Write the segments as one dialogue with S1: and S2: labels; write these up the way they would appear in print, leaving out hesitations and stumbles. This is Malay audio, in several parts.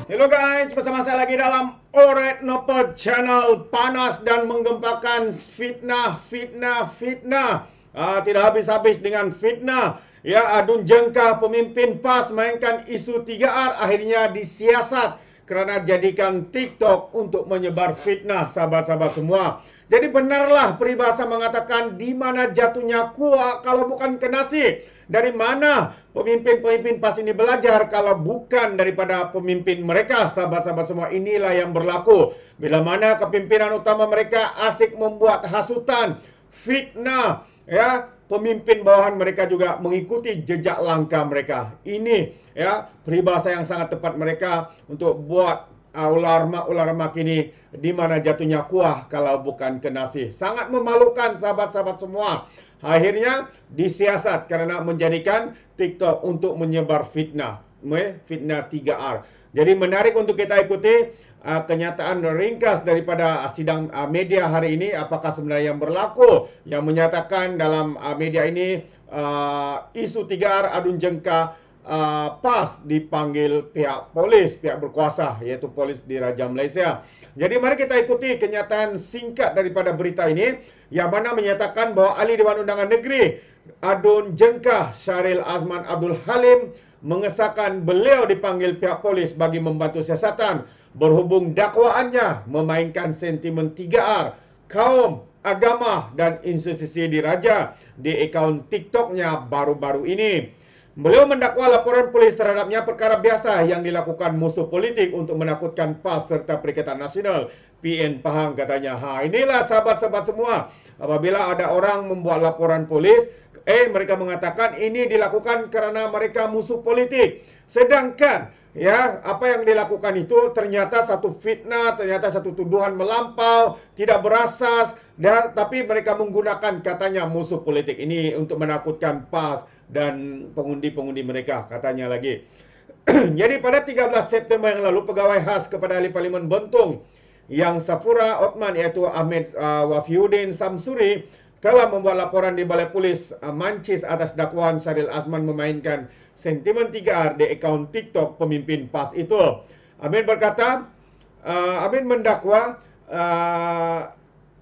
S1: Hello guys, bersama saya lagi dalam Oret Nopo Channel. Panas dan menggempakan fitnah. Tidak habis-habis dengan fitnah. Ya, adun jengkah pemimpin PAS mainkan isu 3R akhirnya disiasat kerana jadikan TikTok untuk menyebar fitnah, sahabat-sahabat semua. Jadi benarlah peribahasa mengatakan di mana jatuhnya kuah kalau bukan ke nasi. Dari mana pemimpin-pemimpin PAS ini belajar kalau bukan daripada pemimpin mereka, sahabat-sahabat semua. Inilah yang berlaku. Bila mana kepimpinan utama mereka asik membuat hasutan, fitnah, ya, pemimpin bawahan mereka juga mengikuti jejak langkah mereka. Ini ya peribahasa yang sangat tepat mereka untuk buat ulama kini di mana jatuhnya kuah kalau bukan ke nasi. Sangat memalukan sahabat-sahabat semua. Akhirnya disiasat karena menjadikan TikTok untuk menyebar fitnah. Fitnah 3R. Jadi menarik untuk kita ikuti kenyataan ringkas daripada sidang media hari ini. Apakah sebenarnya yang berlaku, yang menyatakan dalam media ini isu 3R adun jengka PAS dipanggil pihak polis, pihak berkuasa, iaitu polis di Raja Malaysia. Jadi mari kita ikuti kenyataan singkat daripada berita ini, yang mana menyatakan bahawa Ahli Dewan Undangan Negeri adun jengkah Syahril Azman Abdul Halim mengesahkan beliau dipanggil pihak polis bagi membantu siasatan berhubung dakwaannya memainkan sentimen 3R, kaum, agama dan institusi diraja di akaun TikToknya baru-baru ini. Beliau mendakwa laporan polis terhadapnya perkara biasa yang dilakukan musuh politik untuk menakutkan PAS serta Perikatan Nasional PN Pahang, katanya. Inilah sahabat-sahabat semua. Apabila ada orang membuat laporan polis, mereka mengatakan ini dilakukan kerana mereka musuh politik. Sedangkan ya, apa yang dilakukan itu ternyata satu fitnah, ternyata satu tuduhan melampau, tidak berasas, tapi mereka menggunakan katanya musuh politik ini untuk menakutkan PAS dan pengundi-pengundi mereka, katanya lagi. Jadi pada 13 September yang lalu, pegawai khas kepada Ahli Parlimen Bentong yang Safura Othman, iaitu Ahmed Wafiuddin Samsuri, telah membuat laporan di Balai Polis Mancis atas dakwaan Syahril Azman memainkan sentimen 3R di akaun TikTok pemimpin PAS itu. Ahmed berkata, Ahmed mendakwa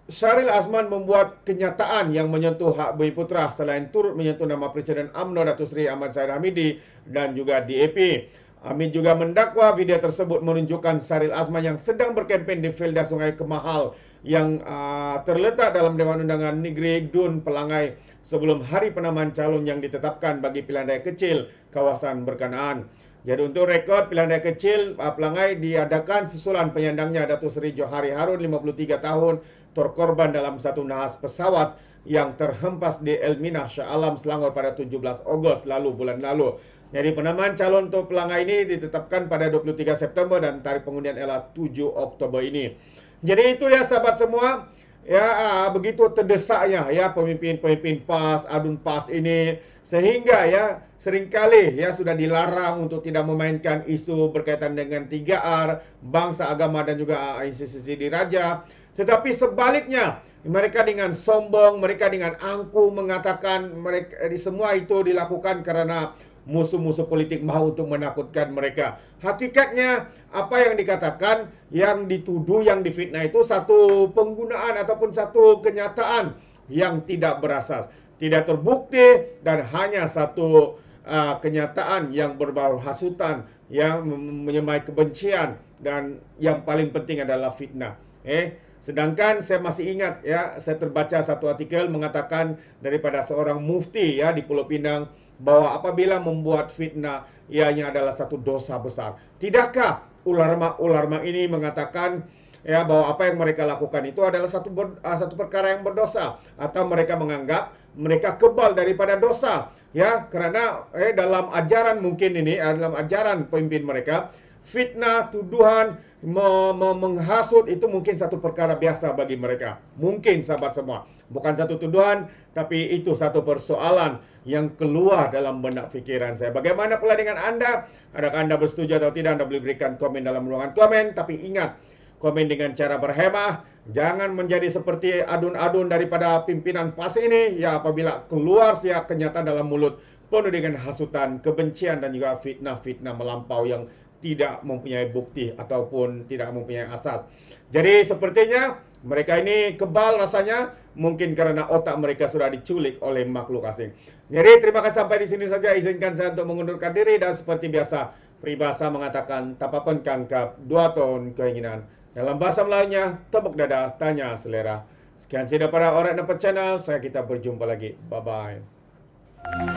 S1: Syahril Azman membuat kenyataan yang menyentuh hak Bumi Putra selain turut menyentuh nama Presiden UMNO Datuk Seri Ahmad Zahid Hamidi dan juga DAP. Ahmed juga mendakwa video tersebut menunjukkan Syahril Azman yang sedang berkempen di Felda Sungai Kemahal yang terletak dalam Dewan Undangan Negeri Dun Pelangai sebelum hari penamaan calon yang ditetapkan bagi pilihan raya kecil kawasan berkenaan. Jadi untuk rekod pilihan raya kecil Pelangai diadakan susulan penyandangnya Datuk Seri Johari Harun 53 tahun terkorban dalam satu nahas pesawat yang terhempas di Elminah Shah Alam Selangor pada 17 Ogos bulan lalu. Jadi penamaan calon untuk Pelangai ini ditetapkan pada 23 September dan tarikh pengundian ialah 7 Oktober ini. Jadi itu ya sahabat semua, ya begitu terdesaknya ya pemimpin-pemimpin PAS, adun PAS ini, sehingga ya seringkali ya sudah dilarang untuk tidak memainkan isu berkaitan dengan 3R, bangsa, agama dan juga institusi diraja. Tetapi sebaliknya, mereka dengan sombong, mereka dengan angkuh mengatakan mereka semua itu dilakukan karena musuh-musuh politik mahu untuk menakutkan mereka. Hakikatnya apa yang dikatakan, yang dituduh, yang difitnah itu satu penggunaan ataupun satu kenyataan yang tidak berasas, tidak terbukti dan hanya satu kenyataan yang berbau hasutan, yang menyemai kebencian dan yang paling penting adalah fitnah. Sedangkan saya masih ingat ya, saya terbaca satu artikel mengatakan daripada seorang mufti ya di Pulau Pinang bahwa apabila membuat fitnah ianya adalah satu dosa besar. Tidakkah ulama-ulama ini mengatakan ya bahwa apa yang mereka lakukan itu adalah satu perkara yang berdosa, atau mereka menganggap mereka kebal daripada dosa ya, karena dalam ajaran mungkin ini dalam ajaran pemimpin mereka, fitnah, tuduhan, menghasut itu mungkin satu perkara biasa bagi mereka. Mungkin sahabat semua, bukan satu tuduhan, tapi itu satu persoalan yang keluar dalam benak fikiran saya. Bagaimana pula dengan Anda? Adakah Anda bersetuju atau tidak? Anda boleh berikan komen dalam ruangan komen. Tapi ingat, komen dengan cara berhemah. Jangan menjadi seperti adun-adun daripada pimpinan PAS ini. Ya, apabila keluar kenyataan dalam mulut penuh dengan hasutan, kebencian dan juga fitnah-fitnah melampau yang tidak mempunyai bukti ataupun tidak mempunyai asas. Jadi sepertinya mereka ini kebal rasanya, mungkin karena otak mereka sudah diculik oleh makhluk asing. Jadi terima kasih, sampai di sini saja. Izinkan saya untuk mengundurkan diri, dan seperti biasa peribahasa mengatakan tapapun kangkap, 2 tahun keinginan. Dalam bahasa Melayunya, tepuk dada, tanya selera. Sekian saja para Orang Dapat Channel. Kita berjumpa lagi. Bye-bye.